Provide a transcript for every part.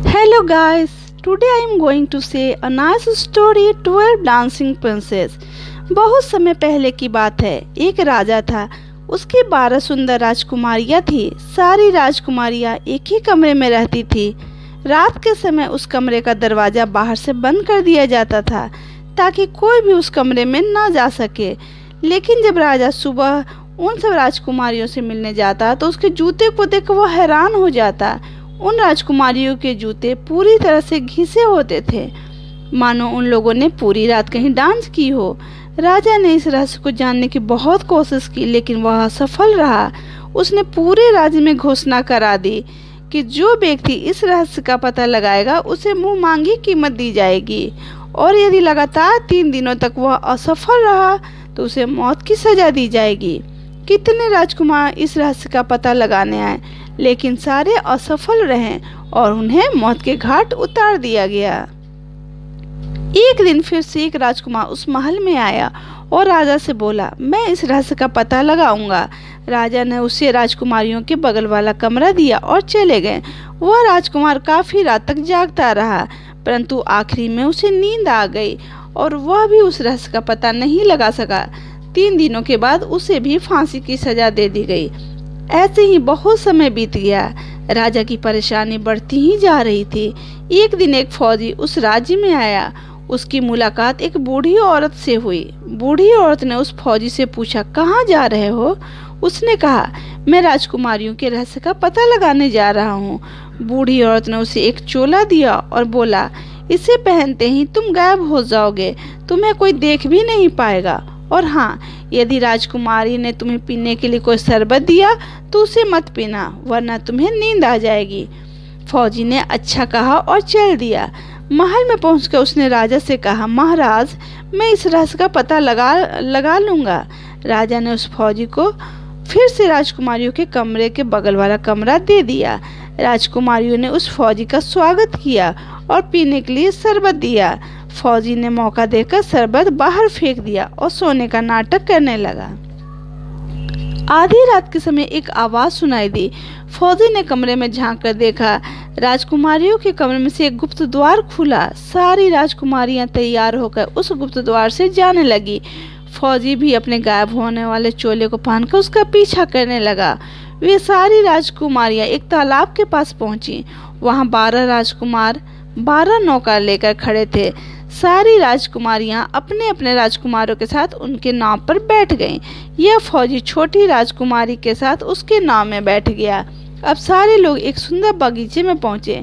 Hello guys, today I am going to say a nice story 12 dancing princess। बहुत समय पहले की बात है। एक राजा था, उसकी 12 सुंदर राजकुमारियां थी। सारी राजकुमारियां एक ही कमरे में रहती थी। रात के समय उस कमरे का दरवाजा बाहर से बंद कर दिया जाता था ताकि कोई भी उस कमरे में ना जा सके। लेकिन जब राजा सुबह उन सब राजकुमारियों से मिलने जाता तो उसके जूते को देख वो हैरान हो जाता। उन राजकुमारियों के जूते पूरी तरह से घिसे होते थे, मानो उन लोगों ने पूरी रात कहीं डांस की हो। राजा ने इस रहस्य को जानने की बहुत कोशिश की, लेकिन वह असफल रहा। उसने पूरे राज्य में घोषणा करा दी कि जो व्यक्ति इस रहस्य का पता लगाएगा उसे मुंह मांगी कीमत दी जाएगी, और यदि लगातार 3 दिनों तक वह असफल रहा तो उसे मौत की सजा दी जाएगी। कितने राजकुमार इस रहस्य का पता लगाने आए, लेकिन सारे असफल रहे और उन्हें मौत के घाट उतार दिया गया। एक दिन फिर से एक राजकुमार उस महल में आया और राजा से बोला, मैं इस रहस्य का पता लगाऊंगा। राजा ने उसे राजकुमारियों के बगल वाला कमरा दिया और चले गए। वह राजकुमार काफी रात तक जागता रहा, परंतु आखिरी में उसे नींद आ गई और वह भी उस रहस्य का पता नहीं लगा सका। 3 दिनों के बाद उसे भी फांसी की सजा दे दी गई। ऐसे ही बहुत समय बीत गया। राजा की परेशानी बढ़ती ही जा रही थी। एक दिन एक फौजी उस राज्य में आया। उसकी मुलाकात एक बूढ़ी औरत से हुई। बूढ़ी औरत ने उस फौजी से पूछा, कहाँ जा रहे हो? उसने कहा, मैं राजकुमारियों के रहस्य का पता लगाने जा रहा हूँ। बूढ़ी औरत ने उसे एक चोला दिया और बोला, इसे पहनते ही तुम गायब हो जाओगे, तुम्हें कोई देख भी नहीं पाएगा। और हाँ, यदि राजकुमारी ने तुम्हें पीने के लिए कोई शरबत दिया तो उसे मत पीना, वरना तुम्हें नींद आ जाएगी। फौजी ने अच्छा कहा और चल दिया। महल में पहुंचकर उसने राजा से कहा, महाराज, मैं इस रहस्य का पता लगा लूंगा। राजा ने उस फौजी को फिर से राजकुमारियों के कमरे के बगल वाला कमरा दे दिया। राजकुमारियों ने उस फौजी का स्वागत किया और पीने के लिए शरबत दिया। फौजी ने मौका देकर शरबत बाहर फेंक दिया और सोने का नाटक करने लगा। आधी रात के समय एक आवाज सुनाई दी। फौजी ने कमरे में झांक कर देखा। राजकुमारियों के कमरे में से एक गुप्त द्वार खुला। सारी राजकुमारियां तैयार होकर उस गुप्त द्वार से जाने लगी। फौजी भी अपने गायब होने वाले चोले को पहनकर उसका पीछा करने लगा। वे सारी राजकुमारियां एक तालाब के पास पहुंची। वहां 12 राजकुमार 12 नौका लेकर खड़े थे। सारी राजकुमारियां अपने अपने राजकुमारों के साथ उनके नाव पर बैठ गईं। यह फौजी छोटी राजकुमारी के साथ उसके नाव में बैठ गया। अब सारे लोग एक सुंदर बगीचे में पहुंचे।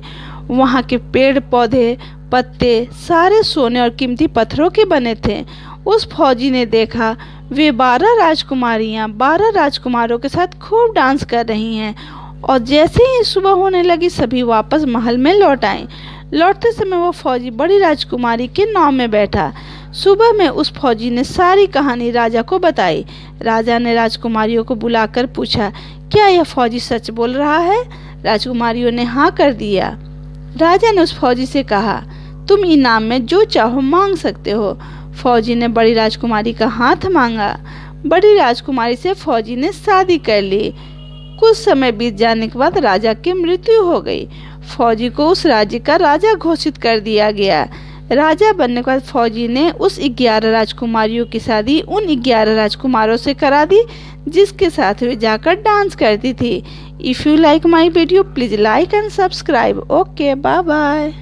वहां के पेड़ पौधे पत्ते सारे सोने और कीमती पत्थरों के बने थे। उस फौजी ने देखा वे 12 राजकुमारियां 12 राजकुमारों के साथ खूब डांस कर रही हैं, और जैसे ही सुबह होने लगी सभी वापस महल में लौट आए। लौटते समय वो फौजी बड़ी राजकुमारी के नाव में बैठा। सुबह में उस फौजी ने सारी कहानी राजा को बताई। राजा ने राजकुमारियों को बुलाकर पूछा, क्या यह फौजी सच बोल रहा है? राजकुमारियों ने हाँ कर दिया। राजा ने उस फौजी से कहा, तुम इनाम में जो चाहो मांग सकते हो। फौजी ने बड़ी राजकुमारी का हाथ मांगा। बड़ी राजकुमारी से फौजी ने शादी कर ली। कुछ समय बीत जाने के बाद राजा की मृत्यु हो गई। फौजी को उस राज्य का राजा घोषित कर दिया गया। राजा बनने के बाद फौजी ने उस 11 राजकुमारियों की शादी उन 11 राजकुमारों से करा दी जिसके साथ वे जाकर डांस करती थी। If you like my video please like and subscribe. Okay, bye bye.